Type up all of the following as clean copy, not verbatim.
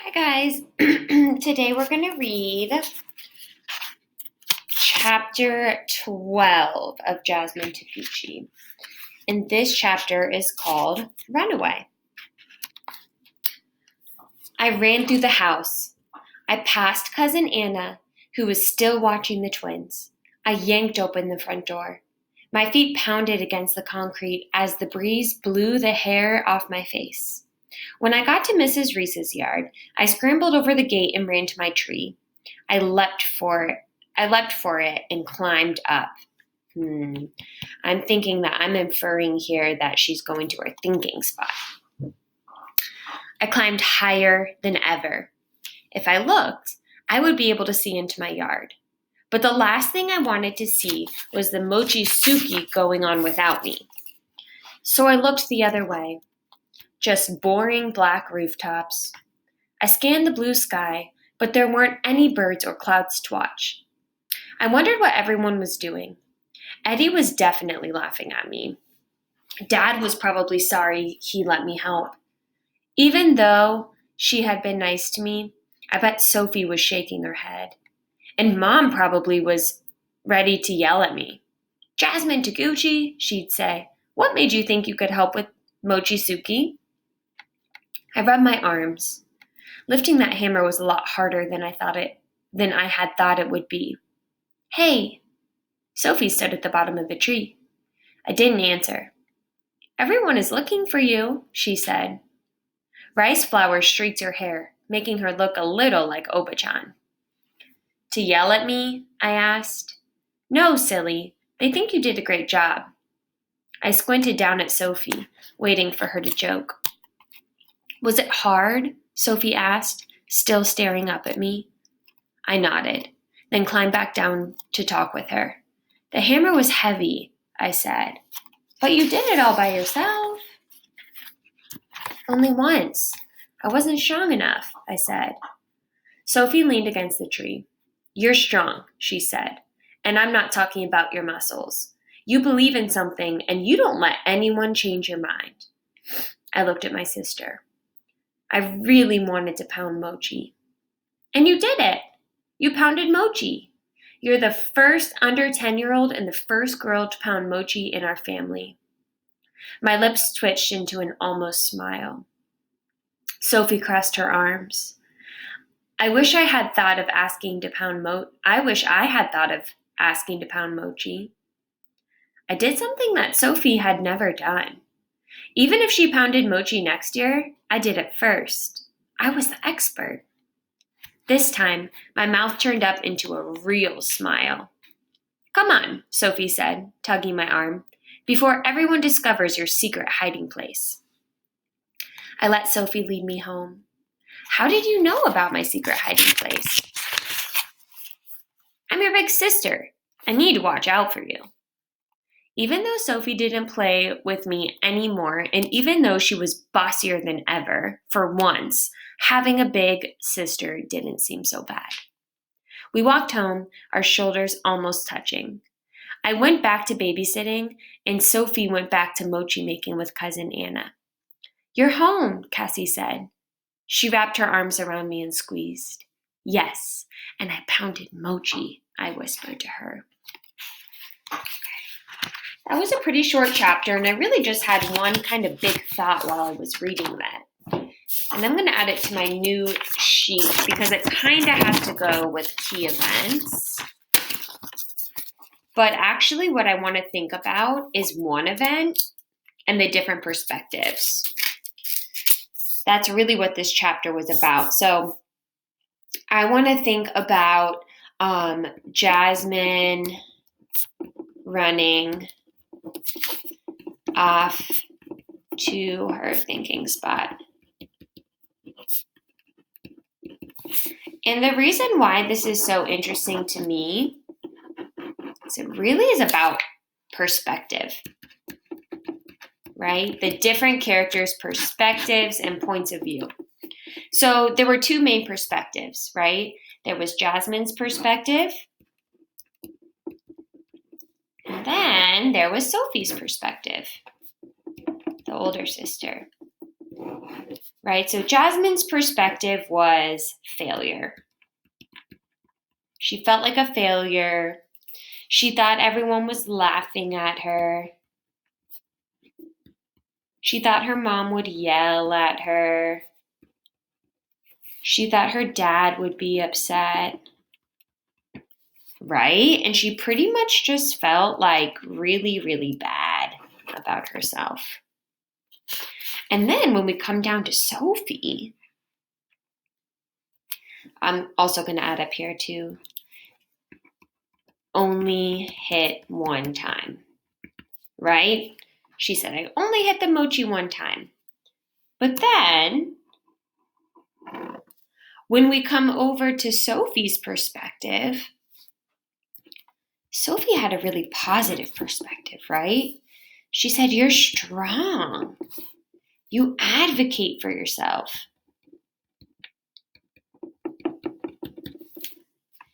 Hi guys, today we're going to read chapter 12 of Jasmine Toguchi. And this chapter is called Runaway. I ran through the house. I passed Cousin Anna, who was still watching the twins. I yanked open the front door. My feet pounded against the concrete as the breeze blew the hair off my face. When I got to Mrs. Reese's yard, I scrambled over the gate and ran to my tree. I leapt for it and climbed up. I'm thinking that I'm inferring here that she's going to her thinking spot. I climbed higher than ever. If I looked, I would be able to see into my yard. But the last thing I wanted to see was the mochi-suki going on without me. So I looked the other way. Just boring black rooftops. I scanned the blue sky, but there weren't any birds or clouds to watch. I wondered what everyone was doing. Eddie was definitely laughing at me. Dad was probably sorry he let me help. Even though she had been nice to me, I bet Sophie was shaking her head. And Mom probably was ready to yell at me. "Jasmine Toguchi," she'd say, "what made you think you could help with mochi-suki?" I rubbed my arms. Lifting that hammer was a lot harder than I had thought it would be. "Hey!" Sophie stood at the bottom of the tree. I didn't answer. "Everyone is looking for you," she said. Rice flowers streaked her hair, making her look a little like Oba-chan. "To yell at me?" I asked. "No, silly. They think you did a great job." I squinted down at Sophie, waiting for her to joke. "Was it hard?" Sophie asked, still staring up at me. I nodded, then climbed back down to talk with her. "The hammer was heavy," I said. "But you did it all by yourself." "Only once. I wasn't strong enough," I said. Sophie leaned against the tree. "You're strong," she said, "and I'm not talking about your muscles. You believe in something, and you don't let anyone change your mind." I looked at my sister. I really wanted to pound mochi. "And you did it! You pounded mochi. You're the first under 10-year-old and the first girl to pound mochi in our family." My lips twitched into an almost smile. Sophie crossed her arms. I wish I had thought of asking to pound mochi. I did something that Sophie had never done. Even if she pounded mochi next year, I did it first. I was the expert. This time, my mouth turned up into a real smile. "Come on," Sophie said, tugging my arm, "before everyone discovers your secret hiding place." I let Sophie lead me home. "How did you know about my secret hiding place?" "I'm your big sister. I need to watch out for you." Even though Sophie didn't play with me anymore, and even though she was bossier than ever, for once, having a big sister didn't seem so bad. We walked home, our shoulders almost touching. I went back to babysitting, and Sophie went back to mochi making with Cousin Anna. "You're home," Cassie said. She wrapped her arms around me and squeezed. "Yes, and I pounded mochi," I whispered to her. That was a pretty short chapter, and I really just had one kind of big thought while I was reading that. And I'm going to add it to my new sheet because it kind of has to go with key events. But actually what I want to think about is one event and the different perspectives. That's really what this chapter was about. So I want to think about Jasmine running off to her thinking spot. And the reason why this is so interesting to me is it really is about perspective, right? The different characters' perspectives and points of view. So there were two main perspectives, right? There was Jasmine's perspective, and then there was Sophie's perspective, the older sister. right? So Jasmine's perspective was failure. She felt like a failure. She thought everyone was laughing at her. She thought her mom would yell at her. She thought her dad would be upset. Right? And she pretty much just felt like really, really bad about herself. And then when we come down to Sophie, I'm also going to add up here too. Only hit one time, right? She said, I only hit the mochi one time. But then when we come over to Sophie's perspective, Sophie had a really positive perspective, right? She said, you're strong. You advocate for yourself.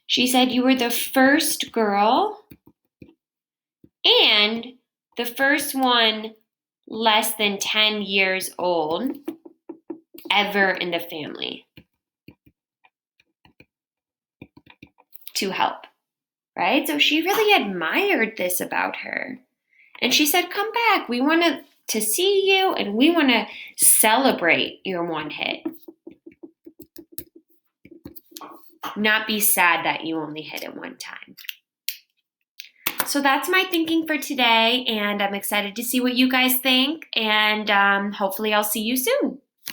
She said you were the first girl and the first one less than 10 years old ever in the family to help, right? So she really admired this about her. And she said, come back. We want to see you and we want to celebrate your one hit. Not be sad that you only hit it one time. So that's my thinking for today, and I'm excited to see what you guys think, and hopefully I'll see you soon.